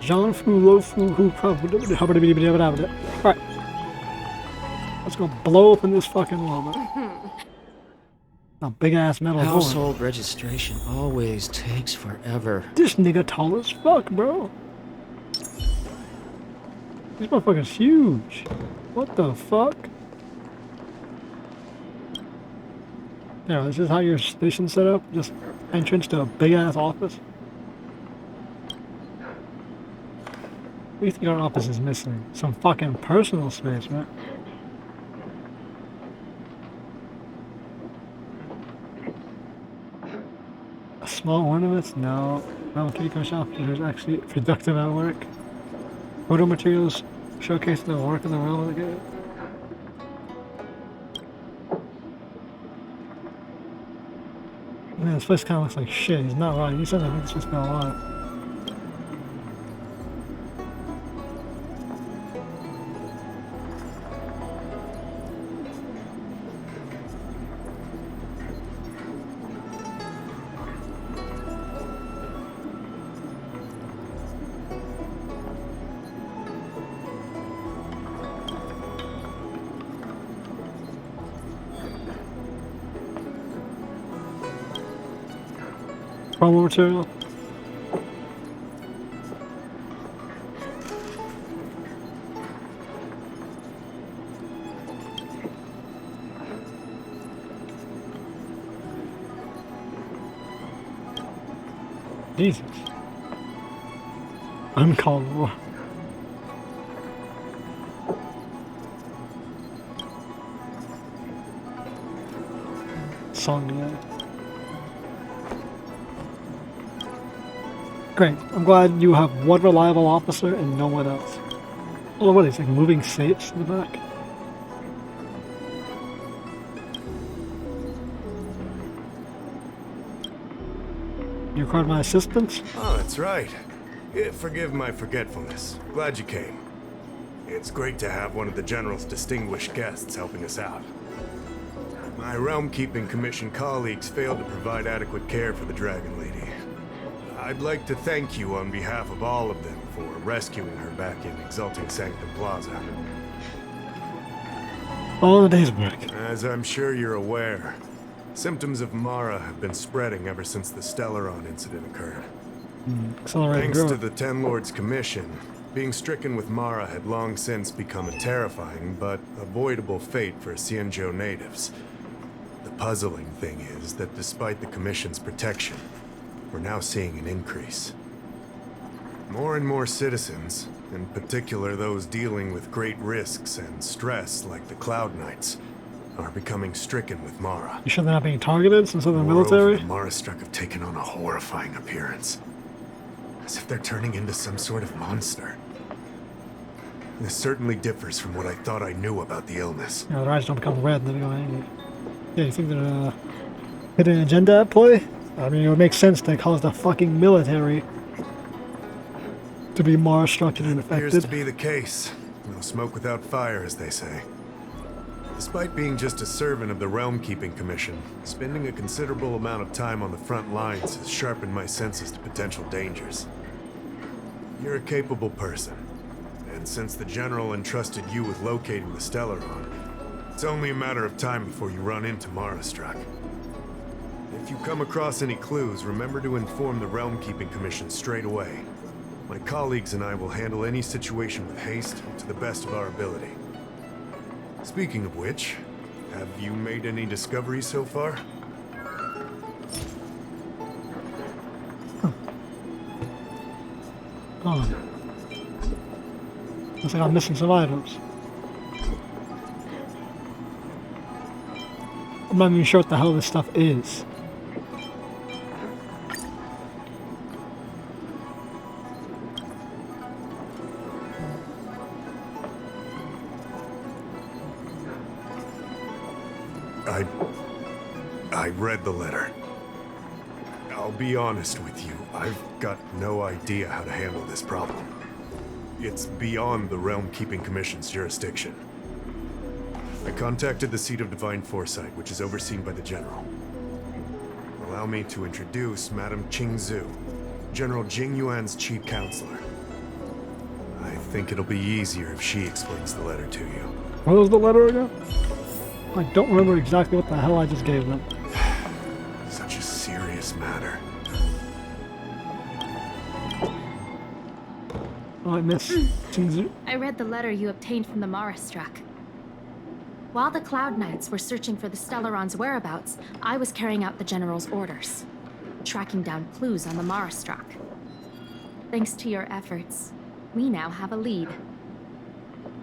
Jean Fu Lo Fu Hu. Alright. Let's go blow open this fucking wall, man. A big ass metal door. Household registration always takes forever. This nigga tall as fuck, bro. This motherfucker's huge. What the fuck? Yeah, this is how your station's set up? Just entrance to a big ass office? What do you think our office is missing? Some fucking personal space, man. Small ornaments? No. No, Kiko shop is actually productive at work. Photo materials showcase the work in the realm of the game. Man, this place kind of looks like shit. He's not right. He says I think it's just been a lot. Promo material. Jesus. Uncalled. Song, yeah. Great. I'm glad you have one reliable officer and no one else. Oh, what is it, like moving safes in the back? You required my assistance? Oh, that's right. Yeah, forgive my forgetfulness. Glad you came. It's great to have one of the General's distinguished guests helping us out. My Realm-Keeping Commission colleagues failed to provide adequate care for the Dragon Lady. I'd like to thank you on behalf of all of them for rescuing her back in Exalting Sanctum Plaza. All the day's work. As I'm sure you're aware, symptoms of Mara have been spreading ever since the Stellaron incident occurred. Thanks to the Ten Lords Commission, being stricken with Mara had long since become a terrifying but avoidable fate for Xianzhou natives. The puzzling thing is that despite the Commission's protection, we're now seeing an increase. More and more citizens, in particular those dealing with great risks and stress like the Cloud Knights, are becoming stricken with Mara. You sure they're not being targeted since they're the military? The Mara-struck have taken on a horrifying appearance. As if they're turning into some sort of monster. This certainly differs from what I thought I knew about the illness. Yeah, their eyes don't become red and then they go angry. Yeah, you think they're hidden agenda at play? I mean, it would make sense to cause the fucking military to be Mara-struck and infected. Appears to be the case. No smoke without fire, as they say. Despite being just a servant of the Realm-Keeping Commission, spending a considerable amount of time on the front lines has sharpened my senses to potential dangers. You're a capable person, and since the General entrusted you with locating the Stellaron, it's only a matter of time before you run into Mara-struck. If you come across any clues, remember to inform the Realm-Keeping Commission straight away. My colleagues and I will handle any situation with haste to the best of our ability. Speaking of which, have you made any discoveries so far? Oh. Looks like I'm missing some items. I'm not even sure what the hell this stuff is. I read the letter. I'll be honest with you, I've got no idea how to handle this problem. It's beyond the Realm-Keeping Commission's jurisdiction. I contacted the Seat of Divine Foresight, which is overseen by the General. Allow me to introduce Madame Qingzhu, General Jing Yuan's chief counselor. think it'll be easier if she explains the letter to you. What was the letter again? I don't remember exactly what the hell I just gave them. Such a serious matter. Alright, Miss Shinzu. I read the letter you obtained from the Mara-striken. While the Cloud Knights were searching for the Stellaron's whereabouts, I was carrying out the General's orders, tracking down clues on the Mara-striken. Thanks to your efforts, we now have a lead.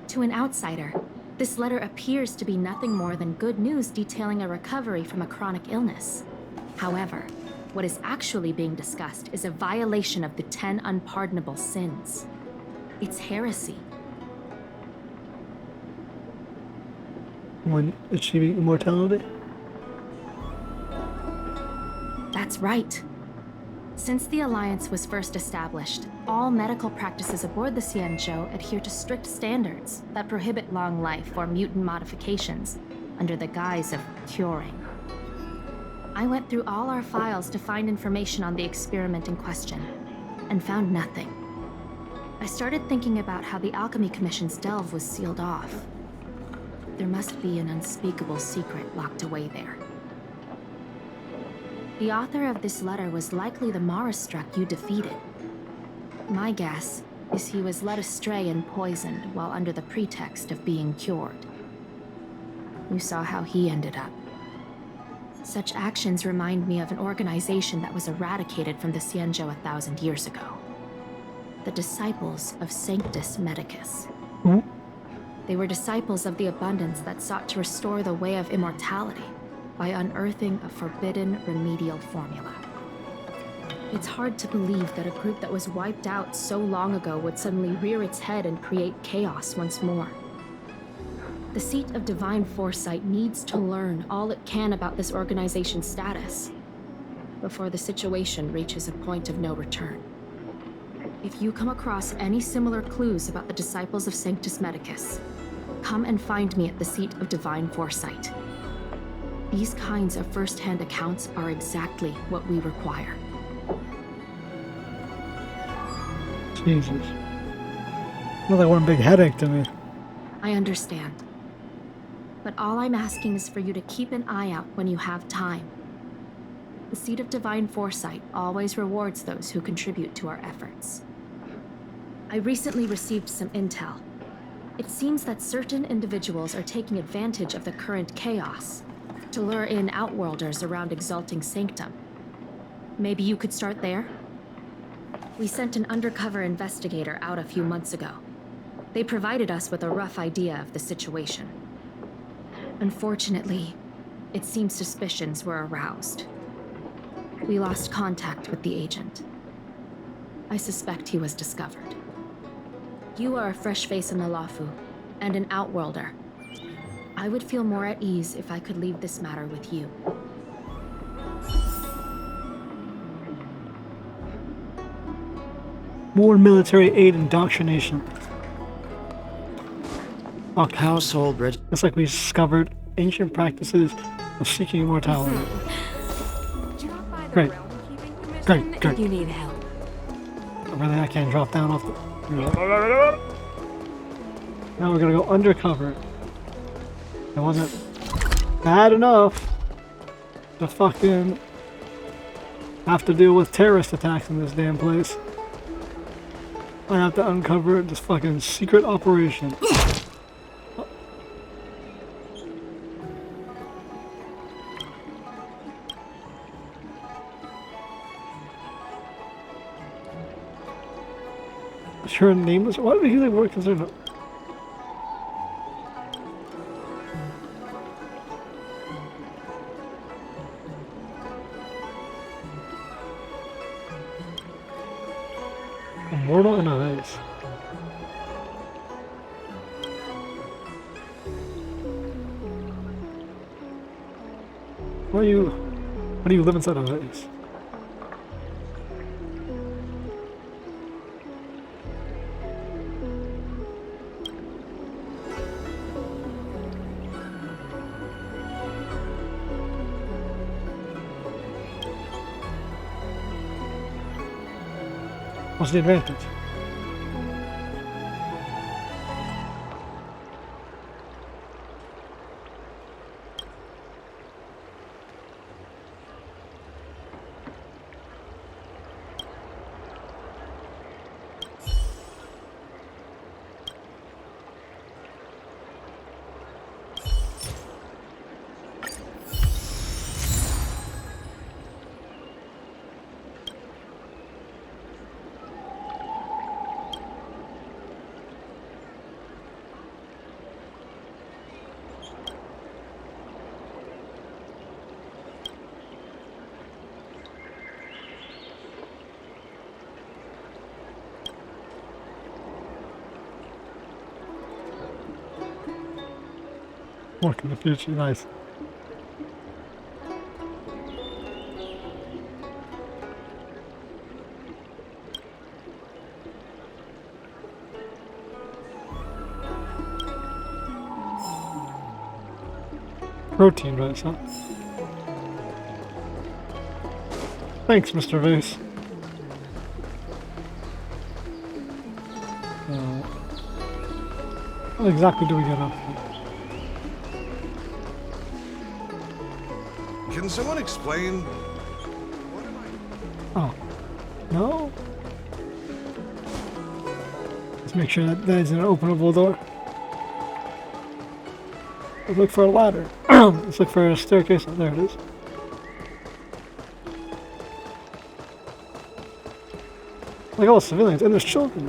To an outsider, this letter appears to be nothing more than good news detailing a recovery from a chronic illness. However, what is actually being discussed is a violation of the 10 unpardonable sins. It's heresy. When achieving immortality? That's right. Since the Alliance was first established, all medical practices aboard the Xianzhou adhere to strict standards that prohibit long life or mutant modifications under the guise of curing. I went through all our files to find information on the experiment in question, and found nothing. I started thinking about how the Alchemy Commission's delve was sealed off. There must be an unspeakable secret locked away there. The author of this letter was likely the Mara-striken you defeated. My guess is he was led astray and poisoned while under the pretext of being cured. You saw how he ended up. Such actions remind me of an organization that was eradicated from the Xianzhou 1,000 years ago. The Disciples of Sanctus Medicus. They were disciples of the abundance that sought to restore the way of immortality by unearthing a forbidden remedial formula. It's hard to believe that a group that was wiped out so long ago would suddenly rear its head and create chaos once more. The Seat of Divine Foresight needs to learn all it can about this organization's status before the situation reaches a point of no return. If you come across any similar clues about the Disciples of Sanctus Medicus, come and find me at the Seat of Divine Foresight. These kinds of first-hand accounts are exactly what we require. Jesus. Not like one big headache to me. I understand. But all I'm asking is for you to keep an eye out when you have time. The Seat of Divine Foresight always rewards those who contribute to our efforts. I recently received some intel. It seems that certain individuals are taking advantage of the current chaos to lure in outworlders around Exalting Sanctum. Maybe you could start there? We sent an undercover investigator out a few months ago. They provided us with a rough idea of the situation. Unfortunately, it seems suspicions were aroused. We lost contact with the agent. I suspect he was discovered. You are a fresh face in the Lafu, and an outworlder. I would feel more at ease if I could leave this matter with you. More military aid indoctrination. Fuck. Household reg- It's like we discovered ancient practices of seeking immortality. Great. Great, great. You need help. Really, I can't drop down off the... Now we're gonna go undercover. It wasn't bad enough to fucking have to deal with terrorist attacks in this damn place. I have to uncover this fucking secret operation. Her name was... Why did he like work as her... Immortal in a vase. Why do you live inside a vase? What's the advantage? Work in the future, nice. Protein, right, huh? Thanks, Mr. Vase. What exactly do we get up to? Can someone explain? Oh. No? Let's make sure that is an openable door. Let's look for a ladder. Let's look for a staircase. Oh, there it is. Like all the civilians, and there's children.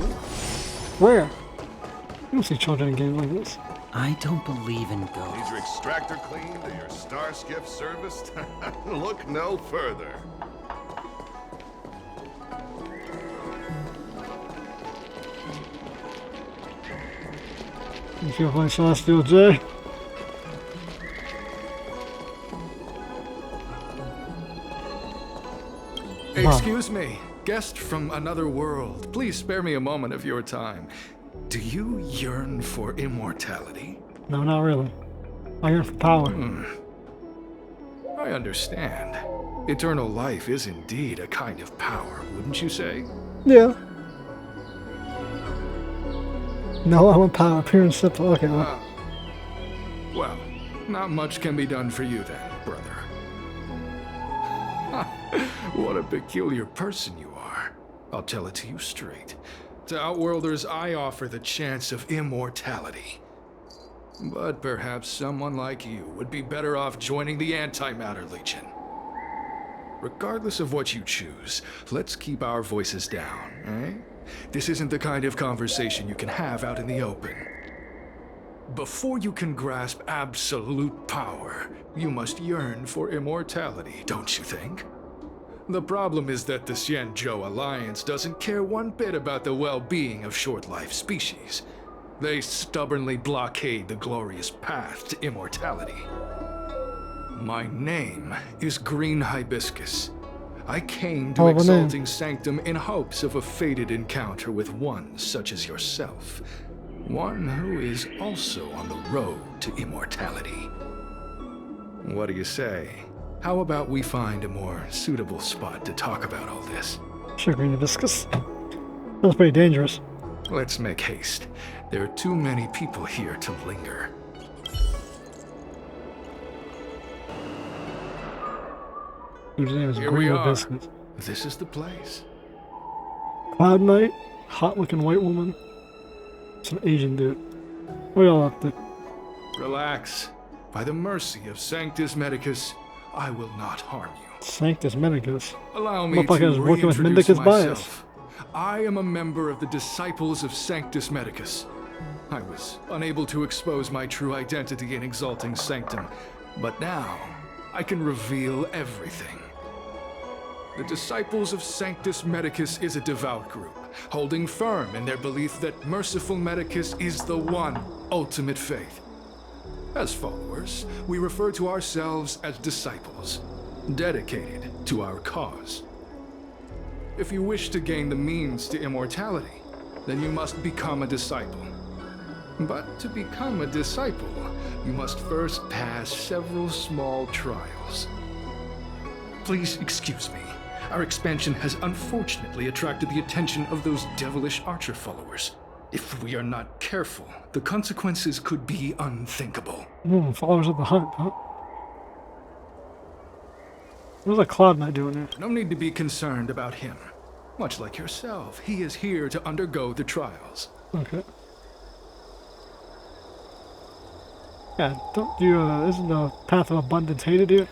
Where? You don't see children in games like this. I don't believe in Need ghosts. your extractor cleaned or your star skiff serviced? Look no further. You feel like Celestial J? Excuse me, guest from another world. Please spare me a moment of your time. Do you yearn for immortality? No, not really. I yearn for power. I understand. Eternal life is indeed a kind of power, wouldn't you say? Yeah. No, I want power. Pure and simple. Okay, well. Well, not much can be done for you then, brother. What a peculiar person you are. I'll tell it to you straight. To Outworlders, I offer the chance of immortality. But perhaps someone like you would be better off joining the Antimatter Legion. Regardless of what you choose, let's keep our voices down, eh? This isn't the kind of conversation you can have out in the open. Before you can grasp absolute power, you must yearn for immortality, don't you think? The problem is that the Xianzhou Alliance doesn't care one bit about the well-being of short-lived species. They stubbornly blockade the glorious path to immortality. My name is Green Hibiscus. I came to Exalting Sanctum in hopes of a fated encounter with one such as yourself. One who is also on the road to immortality. What do you say? How about we find a more suitable spot to talk about all this? Sure, Green Hibiscus. That's pretty dangerous. Let's make haste. There are too many people here to linger. Whose name is Here we Green are. Hibiscus. This is the place. Cloud Knight, hot-looking white woman, some Asian dude. What y'all up to? Relax. By the mercy of Sanctus Medicus, I will not harm you. Sanctus Medicus. Allow me to Motherfucker's working with reintroduce Mendicus bias. myself. I am a member of the Disciples of Sanctus Medicus. I was unable to expose my true identity in Exalting Sanctum, but now I can reveal everything. The Disciples of Sanctus Medicus is a devout group, holding firm in their belief that Merciful Medicus is the one ultimate faith. As followers, we refer to ourselves as disciples, dedicated to our cause. If you wish to gain the means to immortality, then you must become a disciple. But to become a disciple, you must first pass several small trials. Please excuse me. Our expansion has unfortunately attracted the attention of those devilish archer followers. If we are not careful, the consequences could be unthinkable. Followers of the hunt, huh? What's a Cloud Knight doing here? No need to be concerned about him. Much like yourself, he is here to undergo the trials. Okay. Yeah, don't you, isn't the path of abundance hated here?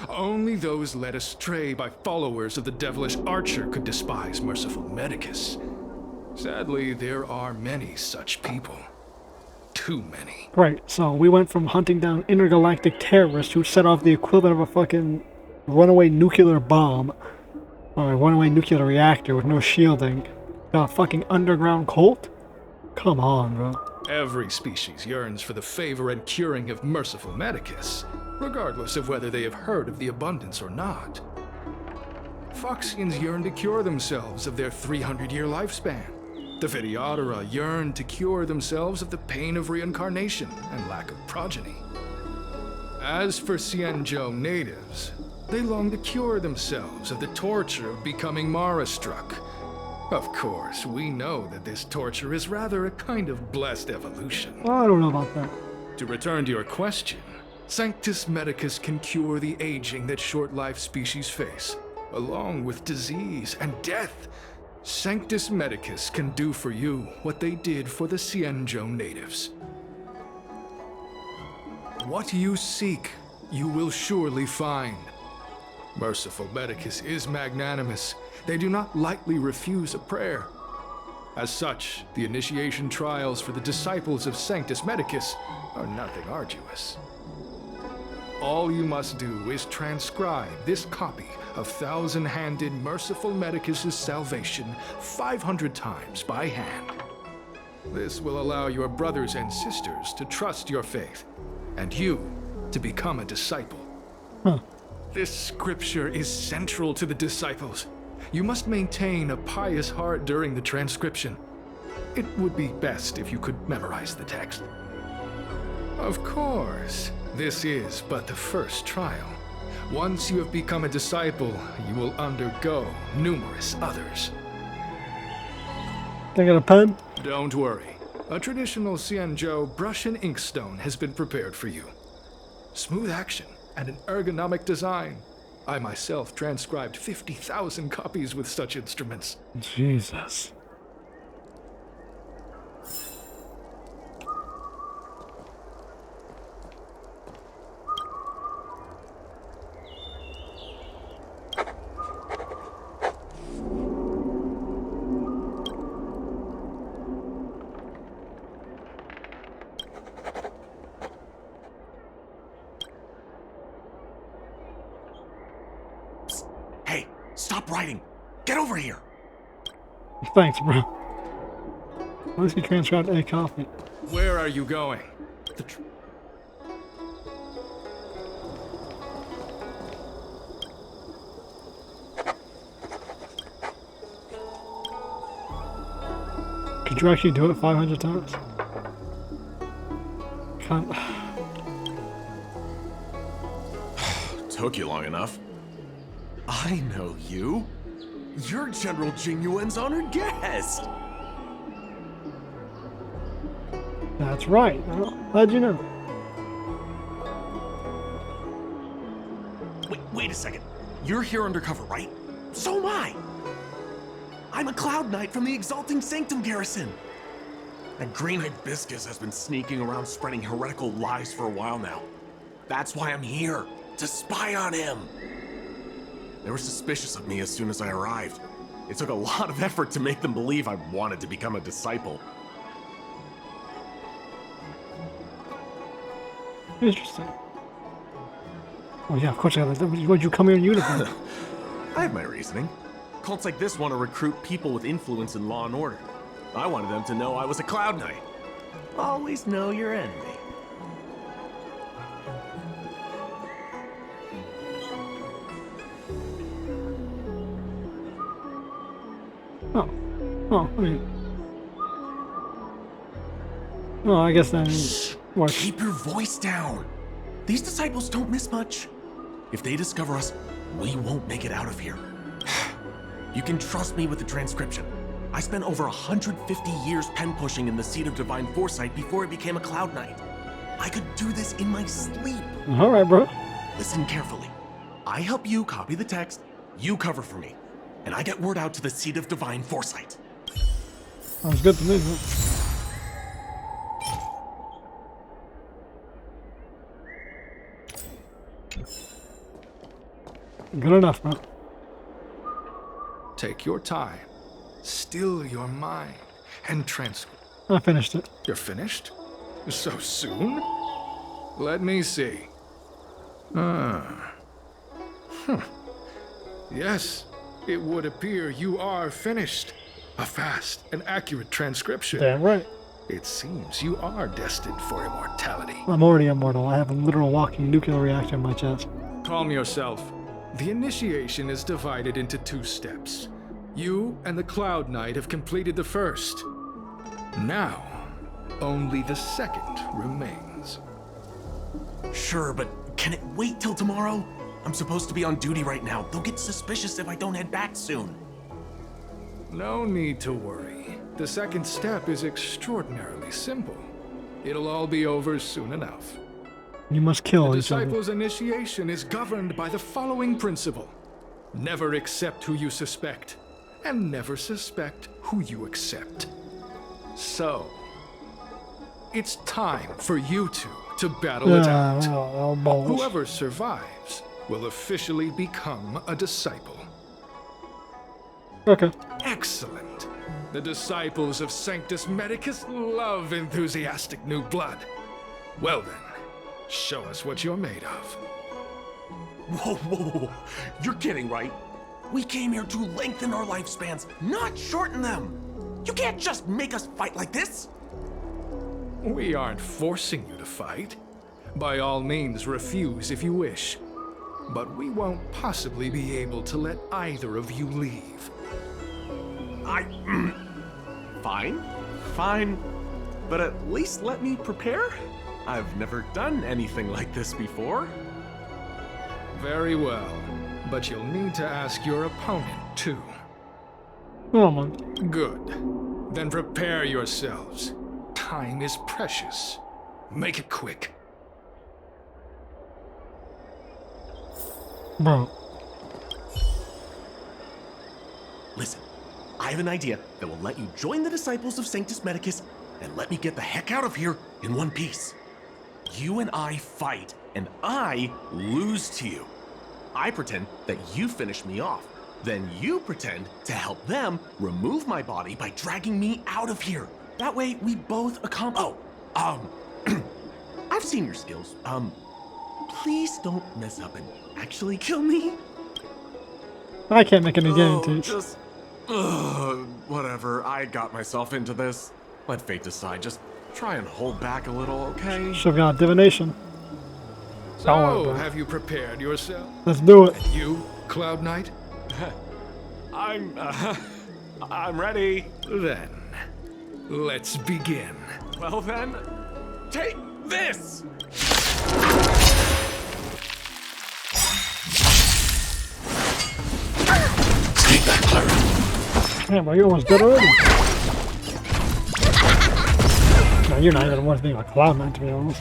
Only those led astray by followers of the devilish archer could despise Merciful Medicus. Sadly, there are many such people. Too many. Right, so we went from hunting down intergalactic terrorists who set off the equivalent of a fucking runaway nuclear bomb, or a runaway nuclear reactor with no shielding, to a fucking underground cult? Come on, bro. Every species yearns for the favor and curing of merciful medicus, regardless of whether they have heard of the abundance or not. Foxians yearn to cure themselves of their 300-year lifespan. The Videodora yearn to cure themselves of the pain of reincarnation and lack of progeny. As for Xianzhou natives, they long to cure themselves of the torture of becoming Mara-struck. Of course, we know that this torture is rather a kind of blessed evolution. I don't know about that. To return to your question, Sanctus Medicus can cure the aging that short-lived species face, along with disease and death. Sanctus Medicus can do for you what they did for the Xianzhou natives. What you seek, you will surely find. Merciful Medicus is magnanimous. They do not lightly refuse a prayer. As such, the initiation trials for the disciples of Sanctus Medicus are nothing arduous. All you must do is transcribe this copy of thousand-handed Merciful Medicus's salvation 500 times by hand. This will allow your brothers and sisters to trust your faith, and you to become a disciple. Huh. This scripture is central to the disciples. You must maintain a pious heart during the transcription. It would be best if you could memorize the text. Of course, this is but the first trial. Once you have become a disciple, you will undergo numerous others. Can I get a pen? Don't worry. A traditional Xianzhou brush and inkstone has been prepared for you. Smooth action and an ergonomic design. I myself transcribed 50,000 copies with such instruments. Jesus. Hey, stop writing! Get over here! Thanks, bro. At least he transcribed a copy. Where are you going? Could you actually do it 500 times? Can't. Took you long enough. I know you. You're General Jingyuan's honored guest. That's right. How'd you know? Wait a second. You're here undercover, right? So am I. I'm a Cloud Knight from the Exalting Sanctum Garrison. That green hibiscus has been sneaking around spreading heretical lies for a while now. That's why I'm here, to spy on him. They were suspicious of me as soon as I arrived. It took a lot of effort to make them believe I wanted to become a disciple. Interesting. Oh yeah, of course I got that. Why'd you come here in uniform? I have my reasoning. Cults like this want to recruit people with influence in law and order. I wanted them to know I was a Cloud Knight. Always know your enemy. Oh, I mean... Oh, I guess that works. Keep your voice down. These disciples don't miss much. If they discover us, we won't make it out of here. You can trust me with the transcription. I spent over 150 years pen pushing in the Seat of Divine Foresight before I became a Cloud Knight. I could do this in my sleep. Alright, bro. Listen carefully. I help you copy the text, you cover for me, and I get word out to the Seat of Divine Foresight. Sounds good to me, man. Good enough, man. Take your time, still your mind, and I finished it. You're finished? So soon? Let me see. Yes, it would appear you are finished. A fast and accurate transcription. Damn right. It seems you are destined for immortality. I'm already immortal. I have a literal walking nuclear reactor in my chest. Calm yourself. The initiation is divided into 2 steps. You and the Cloud Knight have completed the first. Now, only the second remains. Sure, but can it wait till tomorrow? I'm supposed to be on duty right now. They'll get suspicious if I don't head back soon. No need to worry. The second step is extraordinarily simple. It'll all be over soon enough. You must kill The each other. disciple's initiation is governed by the following principle. Never accept who you suspect, and never suspect who you accept. So, it's time for you two to battle it out. Balls. Whoever survives will officially become a disciple. Okay. Excellent. The disciples of Sanctus Medicus love enthusiastic new blood. Well then, show us what you're made of. Whoa, whoa, whoa. You're kidding, right? We came here to lengthen our lifespans, not shorten them. You can't just make us fight like this. We aren't forcing you to fight. By all means, refuse if you wish. But we won't possibly be able to let either of you leave. Fine. But at least let me prepare. I've never done anything like this before. Very well. But you'll need to ask your opponent, too. Oh my. Good. Then prepare yourselves. Time is precious. Make it quick. Bro. Listen, I have an idea that will let you join the disciples of Sanctus Medicus and let me get the heck out of here in one piece. You and I fight, and I lose to you. I pretend that you finish me off. Then you pretend to help them remove my body by dragging me out of here. That way we both accomplish. I've seen your skills. Please don't mess up and actually kill me. I can't make any guarantees. Whatever. I got myself into this. Let fate decide. Just try and hold back a little, okay? Should've got divination. Don't worry So, about it. have you prepared yourself? Let's do it. You, Cloud Knight? I'm ready. Then, let's begin. Well then, take this! Take that, Clara. Damn, bro, you're almost dead already. No, you're not even worth being a Cloud Knight, to be honest.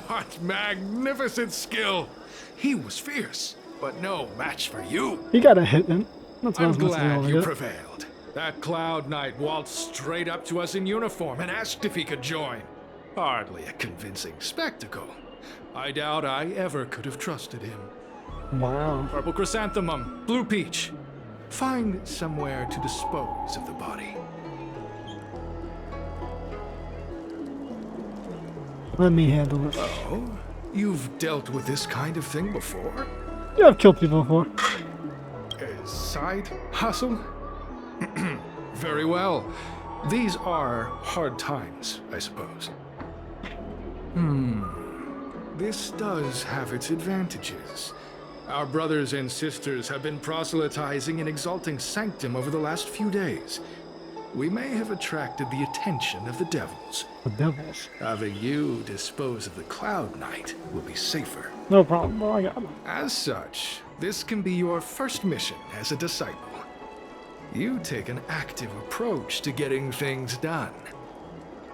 What magnificent skill! He was fierce, but no match for you. He got a hit in. That's what I I'm was meant to glad do you over prevailed. That Cloud Knight waltzed straight up to us in uniform and asked if he could join. Hardly a convincing spectacle. I doubt I ever could have trusted him. Wow. Purple chrysanthemum, blue peach. Find somewhere to dispose of the body. Let me handle it. Oh, you've dealt with this kind of thing before? Yeah, I've killed people before. A side hustle? Very well. These are hard times, I suppose. This does have its advantages. Our brothers and sisters have been proselytizing and exalting Sanctum over the last few days. We may have attracted the attention of the devils. The devils. Having you dispose of the Cloud Knight will be safer. No problem, bro. I got him. As such, this can be your first mission as a disciple. You take an active approach to getting things done.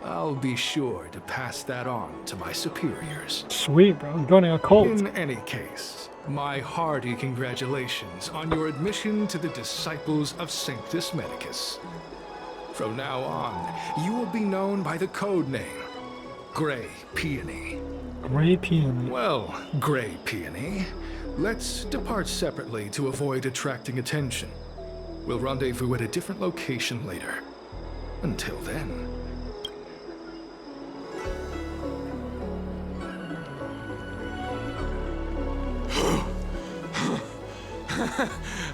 I'll be sure to pass that on to my superiors. Sweet, bro. I'm joining a cult. In any case, my hearty congratulations on your admission to the Disciples of Sanctus Medicus. From now on, you will be known by the code name, Grey Peony. Gray peony. Well, Grey Peony, let's depart separately to avoid attracting attention. We'll rendezvous at a different location later. Until then.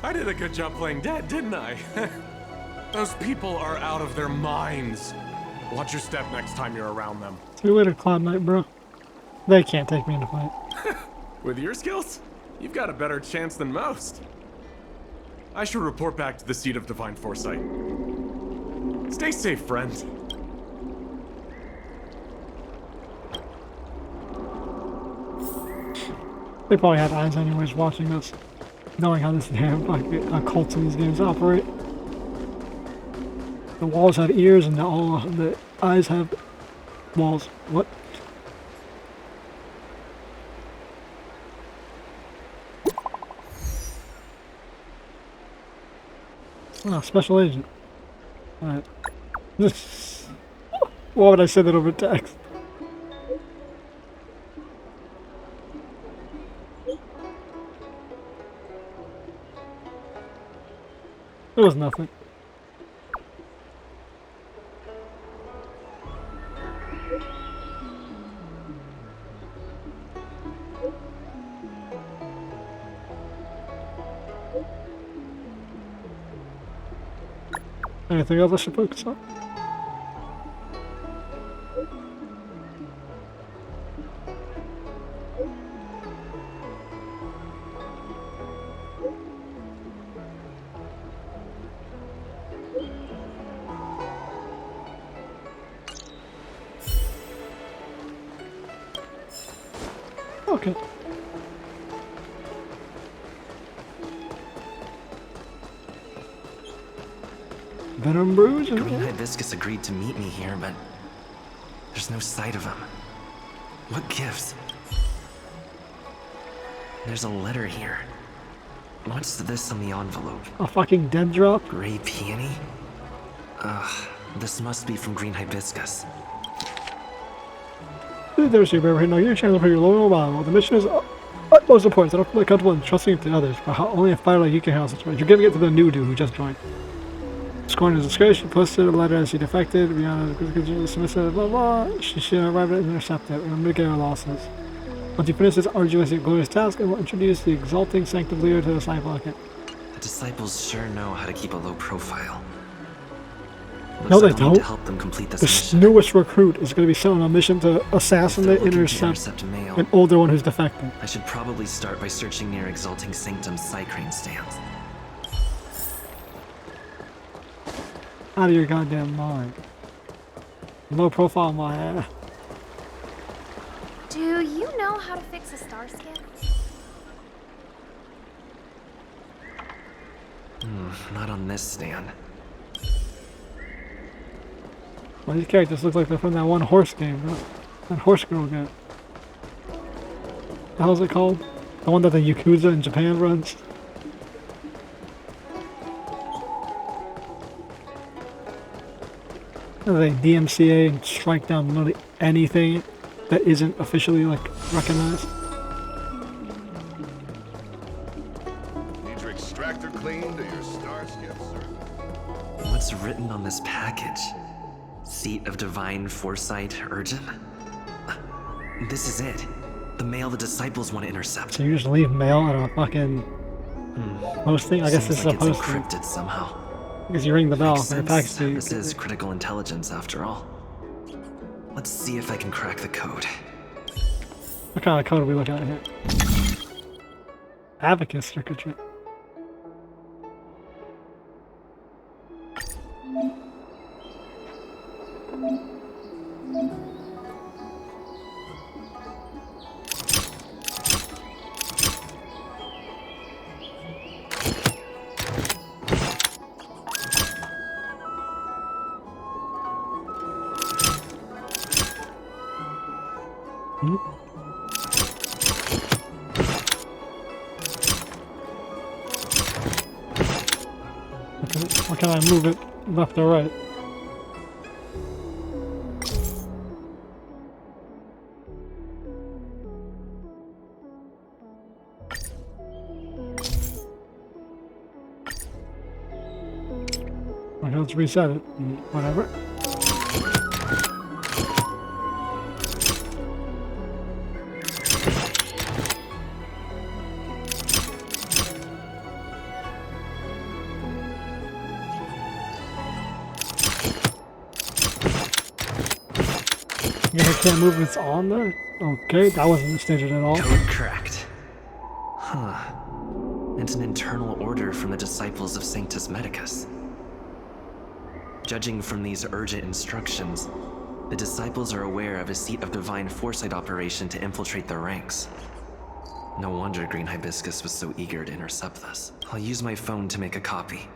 I did a good job playing dead, didn't I? Those people are out of their minds. Watch your step next time you're around them. See you later, Cloud Knight, bro. They can't take me in a fight. With your skills, you've got a better chance than most. I should report back to the seat of divine foresight. Stay safe, friend. They probably had eyes anyways watching this, knowing how this damn how cults in these games operate. The walls have ears and all the eyes have walls. What? Oh, special agent. Alright. Why would I say that over text? It was nothing. Anything else I should focus on? Okay. Venom Brews? Green Hibiscus agreed to meet me here, but there's no sight of him. What gives? There's a letter here. What's this on the envelope? A fucking dead drop? Gray peony? Ugh, this must be from Green Hibiscus. There's your bear. Now you're channel for your loyal rival. The mission is utmost importance. I don't feel comfortable in trusting it to others, but only a fighter like you can handle such a. You're giving it to the new dude who just joined. Scorn his disgrace, she posted a letter as she defected. Beyond submissive, blah blah. She should arrive and intercept it. We'll mitigate our losses. Once you finish this arduous yet glorious task, I will introduce the exalting sanctum leader to the disciple. Okay. The disciples sure know how to keep a low profile. Looks No, they like I'll need don't. to help them complete this The mission. newest recruit is going to be sent on a mission to assassinate, Looking to intercept mail. an older one who's defecting. I should probably start by searching near Exalting Sanctum's Cycrane stands. Out of your goddamn mind. Low profile, my ass. Do you know how to fix a star skip? Not on this stand. Well, these characters look like they're from that one horse game, bro. That horse girl game. The hell's it called? The one that the Yakuza in Japan runs? They DMCA and strike down literally anything that isn't officially like recognized. Need your extractor cleaned or your star skip, sir? What's written on this package? Seat of Divine Foresight, urgent? This is it. The mail the disciples want to intercept. So you just leave mail at a fucking posting? I guess this is a Seems like it's posting. encrypted somehow. Because you ring the bell Makes for the sense. package to This is critical intelligence after all. Let's see if I can crack the code. What kind of code are we looking at here? Abacus circuitry. Or can I move it left or right? Okay, let's reset it. Whatever. Yeah, I can't move it's on there? Okay, that wasn't stated at all. Code cracked. Huh. It's an internal order from the disciples of Sanctus Medicus. Judging from these urgent instructions, the disciples are aware of a seat of divine foresight operation to infiltrate their ranks. No wonder Green Hibiscus was so eager to intercept this. I'll use my phone to make a copy.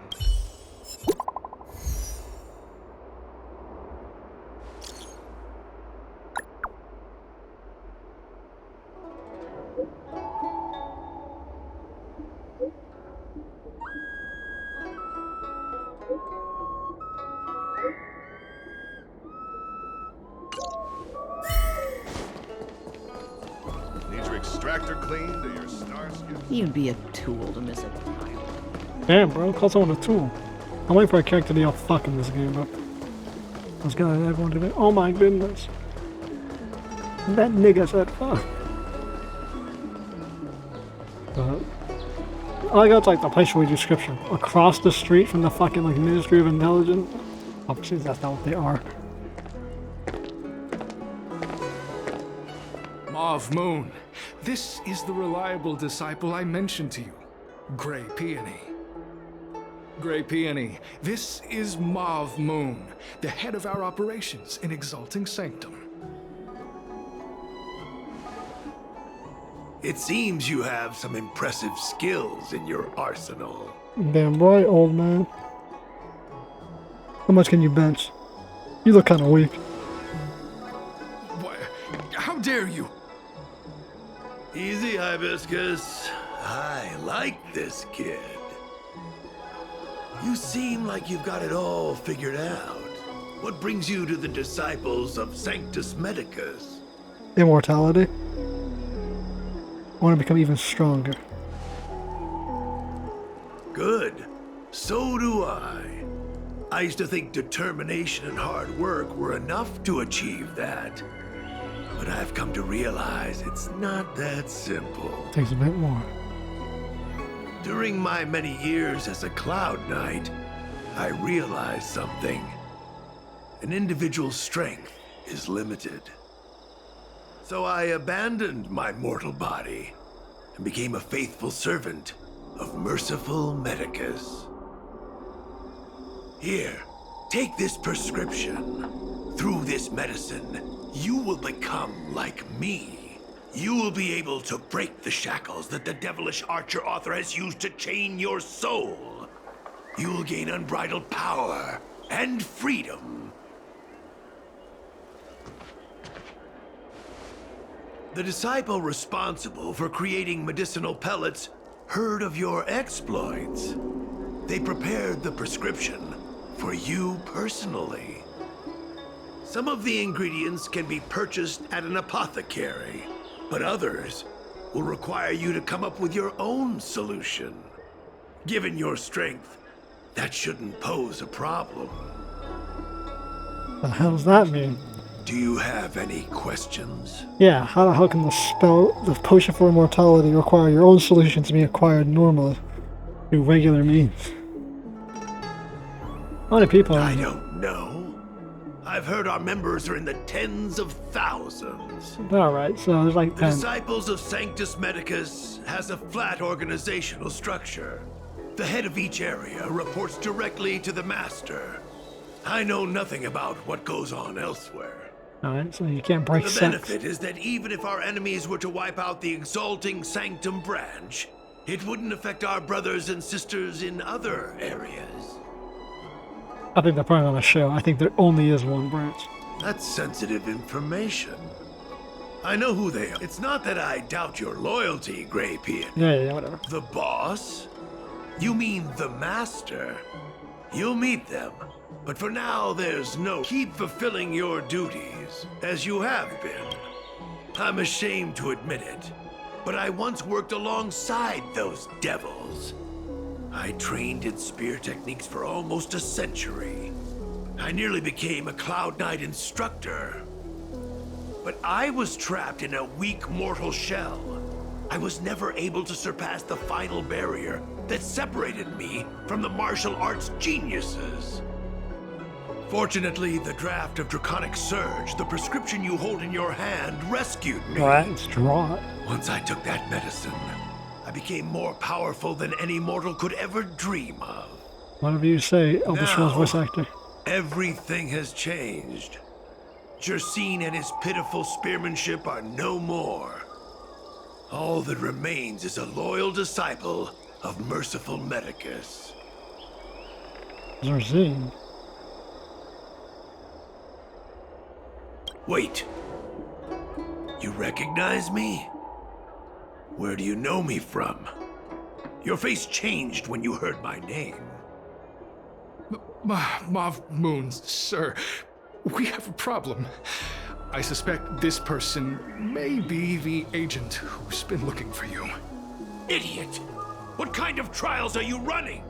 Need your extractor cleaned or your star skiff? You'd be a tool to miss it. Damn, bro, call someone a tool. I'm waiting for a character to be all fuck in this game, bro. I was gonna have everyone do it. Oh my goodness. That nigga said fuck. I got like the place where description. Across the street from the fucking like Ministry of Intelligence. Obviously that's not what they are. Mauve Moon. This is the reliable disciple I mentioned to you. Grey Peony. Grey Peony, this is Mauve Moon, the head of our operations in Exalting Sanctum. It seems you have some impressive skills in your arsenal. Damn right, old man. How much can you bench? You look kinda weak. What? How dare you? Easy, Hibiscus. I like this kid. You seem like you've got it all figured out. What brings you to the disciples of Sanctus Medicus? Immortality. I want to become even stronger. Good. So do I. I used to think determination and hard work were enough to achieve that. But I've come to realize it's not that simple. Takes a bit more. During my many years as a Cloud Knight, I realized something. An individual's strength is limited. So I abandoned my mortal body and became a faithful servant of merciful Medicus. Here, take this prescription. Through this medicine, you will become like me. You will be able to break the shackles that the devilish archer author has used to chain your soul. You will gain unbridled power and freedom. The disciple responsible for creating medicinal pellets heard of your exploits. They prepared the prescription for you personally. Some of the ingredients can be purchased at an apothecary, but others will require you to come up with your own solution. Given your strength, that shouldn't pose a problem. The hell does that mean? Do you have any questions? Yeah, how can the potion for immortality require your own solution to be acquired normally through regular means? How many people I don't know. I've heard our members are in the tens of thousands. Alright, so there's like The 10. Disciples of Sanctus Medicus has a flat organizational structure. The head of each area reports directly to the Master. I know nothing about what goes on elsewhere. Alright, so you can't break The sex. benefit is that even if our enemies were to wipe out the Exalting Sanctum branch, it wouldn't affect our brothers and sisters in other areas. I think they're probably on a show. I think there only is one branch. That's sensitive information. I know who they are. It's not that I doubt your loyalty, Grey Peony. Yeah, whatever. The boss? You mean the Master? You'll meet them. But for now, there's no keep fulfilling your duties, as you have been. I'm ashamed to admit it, but I once worked alongside those devils. I trained in spear techniques for almost a century. I nearly became a Cloud Knight instructor. But I was trapped in a weak mortal shell. I was never able to surpass the final barrier that separated me from the martial arts geniuses. Fortunately, the draft of Draconic Surge, the prescription you hold in your hand, rescued me. Alright, let's draw it. Once I took that medicine, I became more powerful than any mortal could ever dream of. Whatever you say, Elder Scrolls Now, voice actor. Everything has changed. Jersine and his pitiful spearmanship are no more. All that remains is a loyal disciple of merciful Medicus. Zerzine. Wait. You recognize me? Where do you know me from? Your face changed when you heard my name. Mav Moon, sir. We have a problem. I suspect this person may be the agent who's been looking for you. Idiot! What kind of trials are you running?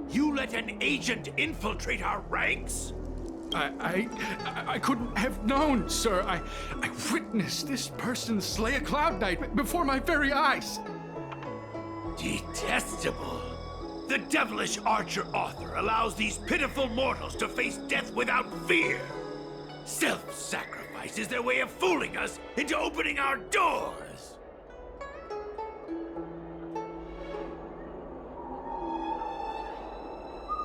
You let an agent infiltrate our ranks? I couldn't have known, sir. I witnessed this person slay a Cloud Knight before my very eyes. Detestable. The devilish archer author allows these pitiful mortals to face death without fear. Self-sacrifice is their way of fooling us into opening our doors.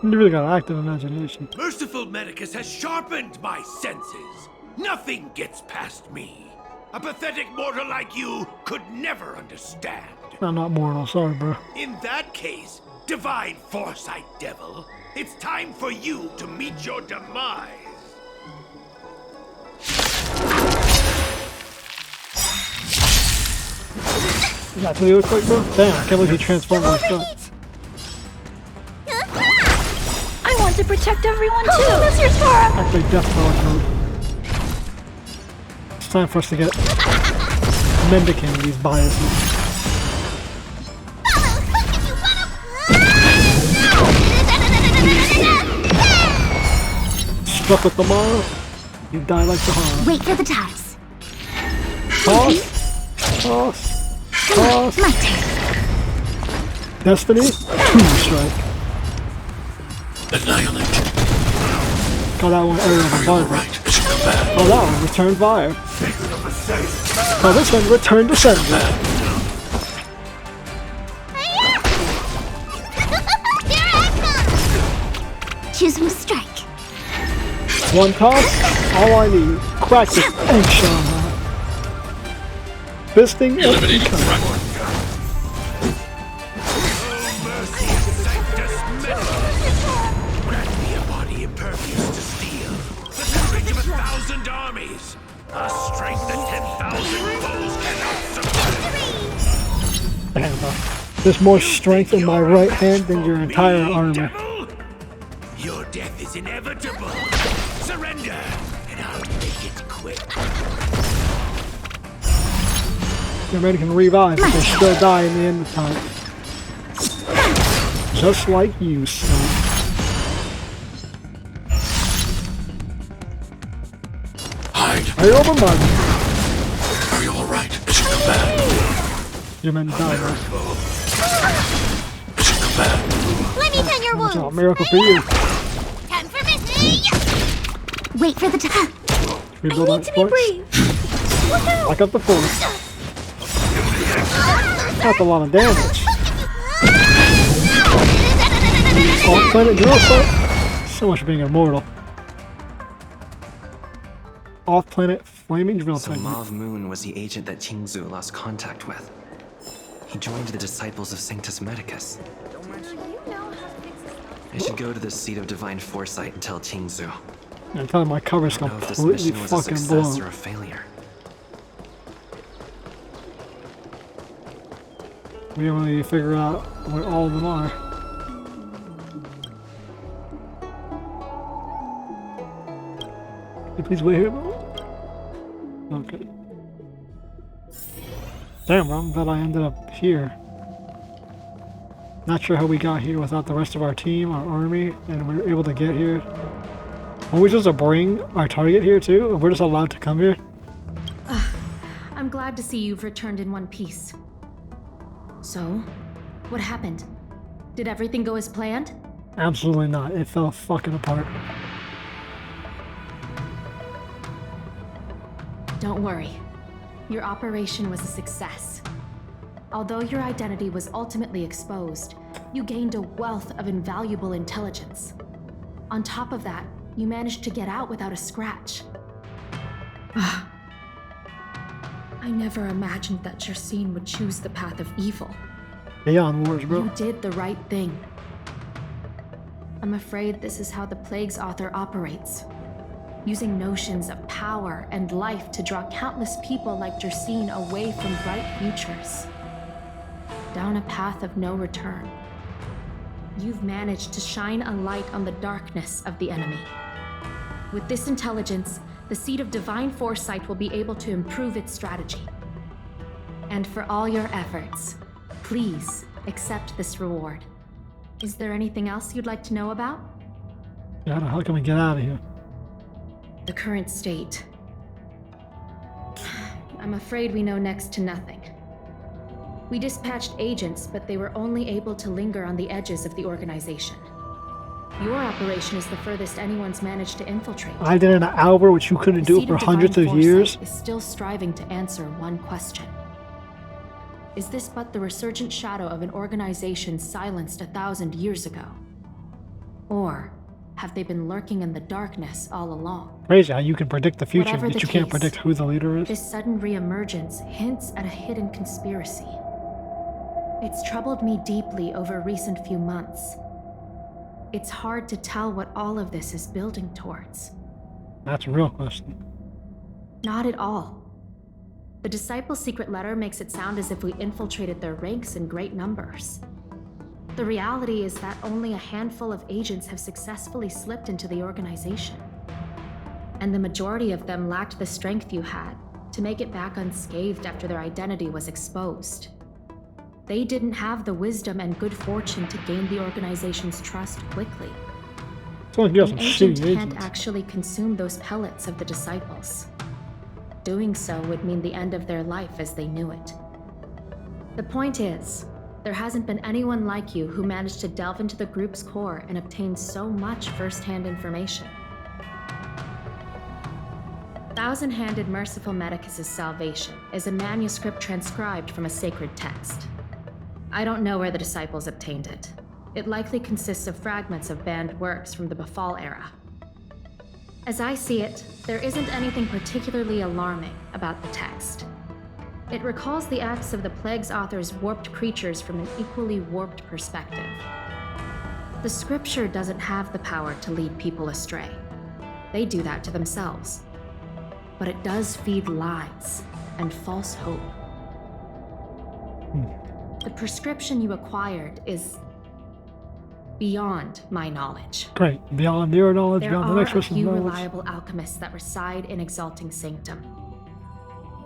You really got an active imagination. Merciful Medicus has sharpened my senses. Nothing gets past me. A pathetic mortal like you could never understand. I'm not mortal, sorry, bro. In that case, Divine Foresight Devil, it's time for you to meet your demise. You got to do it quick, bro? Damn, I can't believe he transformed like that. I want to protect everyone too. Mr. Tara. Actually, death mode. It's time for us to get mendicanting these biases. Struck with the Mara, you die like Dahao. Wait for the toss. Toss. My turn. Destiny, 2 strike. Annihilate. Call that one Area of Environment. Oh, that one, Return Fire. Oh, this one, Return Descendant. Here I come. Choose my strike. One toss, all I need. Crack this eggshell. Fisting and cut. Grant me a body impervious to steel, the courage of 1,000 armies, a strength that 10,000 foes cannot survive. Damn, bro. There's more strength in my right hand than your entire army. Devil? Your death is inevitable. Surrender, and I'll make it quick. Your men can revive, but they still die in the end of time. Just like you, son. Hide. Are you over mine? Are you alright? Is it bad? Your men die, bro. Is it bad? Let me tend your Watch wounds. out, miracle for you. Time for business. Wait for the time. Rebuild I need that to be force. brave. Back up the force. That's a lot of damage. Off-planet drill site? So much for being immortal. Off-planet flaming drill So site. Mav Moon was the agent that Qingzu lost contact with. He joined the Disciples of Sanctus Medicus. I should go to the seat of Divine Foresight and tell Qingzu. I'm telling my cover's I don't know if this completely mission was a fucking success blown. or a failure. We haven't really figured out where all of them are. Can you please wait here? Okay. Damn, I'm glad I ended up here. Not sure how we got here without the rest of our team, our army, and we were able to get here. Were we supposed to bring our target here too? Or we're just allowed to come here? I'm glad to see you've returned in one piece. So, what happened? Did everything go as planned? Absolutely not. It fell fucking apart. Don't worry. Your operation was a success. Although your identity was ultimately exposed, you gained a wealth of invaluable intelligence. On top of that, you managed to get out without a scratch. I never imagined that Jersine would choose the path of evil. Beyond wars, bro. You did the right thing. I'm afraid this is how the Plague's author operates. Using notions of power and life to draw countless people like Jersine away from bright futures. Down a path of no return. You've managed to shine a light on the darkness of the enemy. With this intelligence, the Seed of Divine Foresight will be able to improve its strategy. And for all your efforts, please accept this reward. Is there anything else you'd like to know about? Yeah, how the hell can we get out of here? The current state. I'm afraid we know next to nothing. We dispatched agents, but they were only able to linger on the edges of the organization. Your operation is the furthest anyone's managed to infiltrate. I did it in an hour, which you couldn't do for hundreds of years. Is still striving to answer one question. Is this but the resurgent shadow of an organization silenced 1,000 years ago? Or have they been lurking in the darkness all along? Crazy how you can predict the future, Whatever but the you can't case, predict who the leader is. This sudden reemergence hints at a hidden conspiracy. It's troubled me deeply over recent few months. It's hard to tell what all of this is building towards. That's a real question. Not at all. The Disciples' secret letter makes it sound as if we infiltrated their ranks in great numbers. The reality is that only a handful of agents have successfully slipped into the organization. And the majority of them lacked the strength you had to make it back unscathed after their identity was exposed. They didn't have the wisdom and good fortune to gain the organization's trust quickly. An agent can't actually consume those pellets of the Disciples. Doing so would mean the end of their life as they knew it. The point is, there hasn't been anyone like you who managed to delve into the group's core and obtain so much first-hand information. Thousand-Handed Merciful Medicus' Salvation is a manuscript transcribed from a sacred text. I don't know where the Disciples obtained it. It likely consists of fragments of banned works from the Befall era. As I see it, there isn't anything particularly alarming about the text. It recalls the acts of the Plague's author's warped creatures from an equally warped perspective. The scripture doesn't have the power to lead people astray. They do that to themselves. But it does feed lies and false hope. The prescription you acquired is beyond my knowledge. Great. Beyond your knowledge, beyond the next There are a person's few knowledge. reliable alchemists that reside in Exalting Sanctum.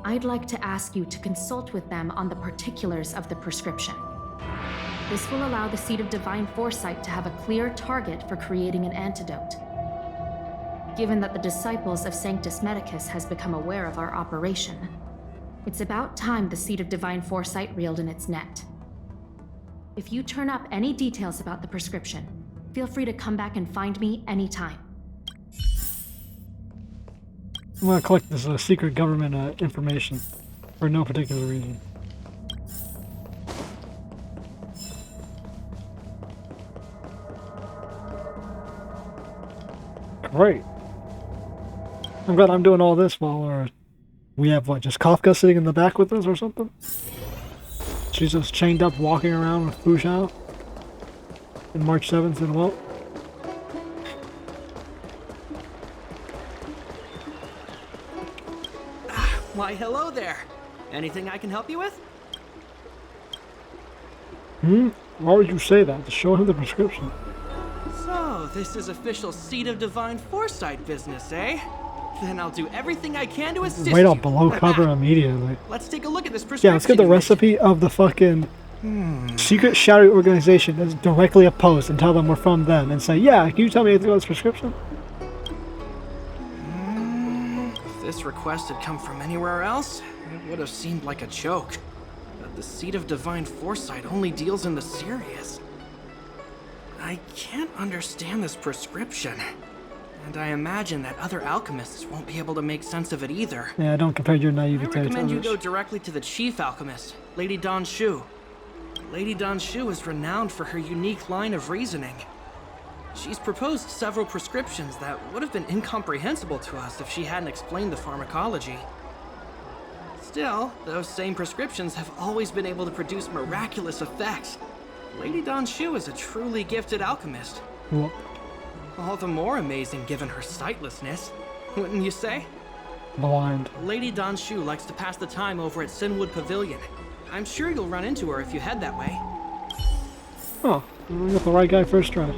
I'd like to ask you to consult with them on the particulars of the prescription. This will allow the Seed of Divine Foresight to have a clear target for creating an antidote. Given that the Disciples of Sanctus Medicus has become aware of our operation, it's about time the Seed of Divine Foresight reeled in its net. If you turn up any details about the prescription, feel free to come back and find me anytime. I'm gonna collect this secret government information for no particular reason. Great. I'm glad I'm doing all this while we have what, just Kafka sitting in the back with us or something? She's just chained up walking around with Fu Xiao in March 7th and what? Why, hello there. Anything I can help you with? Why would you say that? To show him the prescription. So, this is official Seed of Divine Foresight business, eh? Then I'll do everything I can to assist Right you. up below cover immediately. Let's take a look at this prescription. Yeah, let's get the recipe of the fucking secret shadowy organization that's directly opposed and tell them we're from them and say, yeah, can you tell me anything about this prescription? If this request had come from anywhere else, it would have seemed like a joke. But the Seed of Divine Foresight only deals in the serious. I can't understand this prescription. and I imagine that other alchemists won't be able to make sense of it either. Yeah, don't compare your I naivete to recommend you others. go directly to the chief alchemist, Lady Dan Shu. Lady Dan Shu is renowned for her unique line of reasoning. She's proposed several prescriptions that would have been incomprehensible to us if she hadn't explained the pharmacology. Still, those same prescriptions have always been able to produce miraculous effects. Lady Dan Shu is a truly gifted alchemist. Cool. All the more amazing given her sightlessness, wouldn't you say? Blind. Lady Dan Shu likes to pass the time over at Sinwood Pavilion. I'm sure you'll run into her if you head that way. Oh, we got the right guy first try.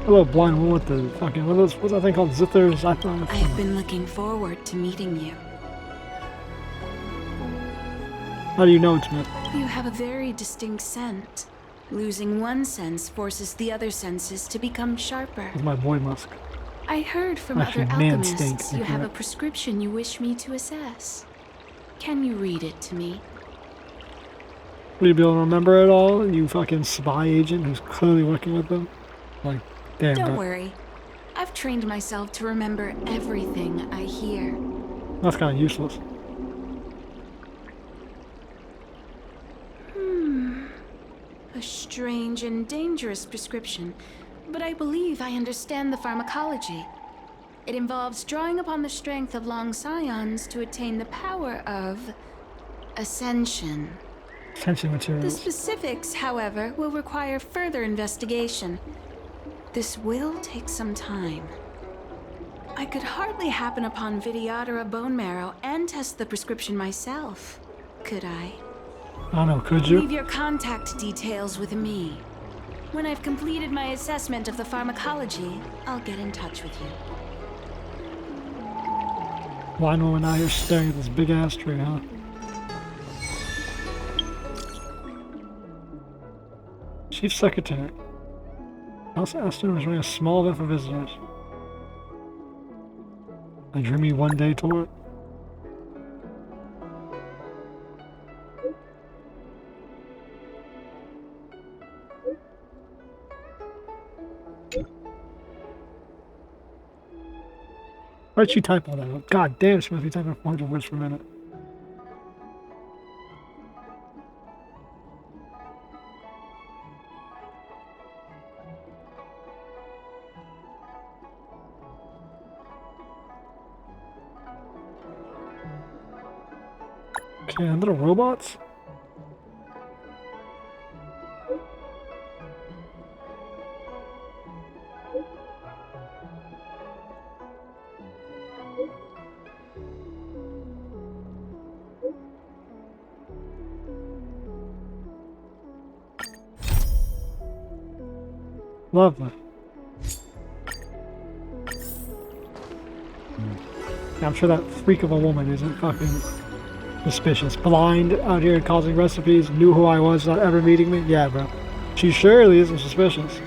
Hello, blind one with the fucking, what's that thing called? Zithers? I've been looking forward to meeting you. How do you know it's me? You have a very distinct scent. Losing one sense forces the other senses to become sharper. It's my boy Musk. I heard from Actually, other man alchemists stink, you have a correct. prescription you wish me to assess. Can you read it to me? Will you be able to remember it all? You fucking spy agent who's clearly working with them? Like, damn, Don't bro. worry. I've trained myself to remember everything I hear. That's kind of useless. A strange and dangerous prescription, but I believe I understand the pharmacology. It involves drawing upon the strength of long scions to attain the power of ascension. Attention The materials. specifics, however, will require further investigation. This will take some time. I could hardly happen upon Vidyadhara bone marrow and test the prescription myself, could I? I don't know, could you? Leave your contact details with me. When I've completed my assessment of the pharmacology, I'll get in touch with you. Blind woman out here staring at this big ass tree, huh? Chief Secretary. House Aston was running a small event for visitors. A dreamy one-day tour. Why'd she type all that? God damn, she must be typing 400 words per minute. Okay, and little robots? Lovely. I'm sure that freak of a woman isn't fucking suspicious. Blind out here causing recipes, knew who I was without ever meeting me? Yeah, bro. She surely isn't suspicious.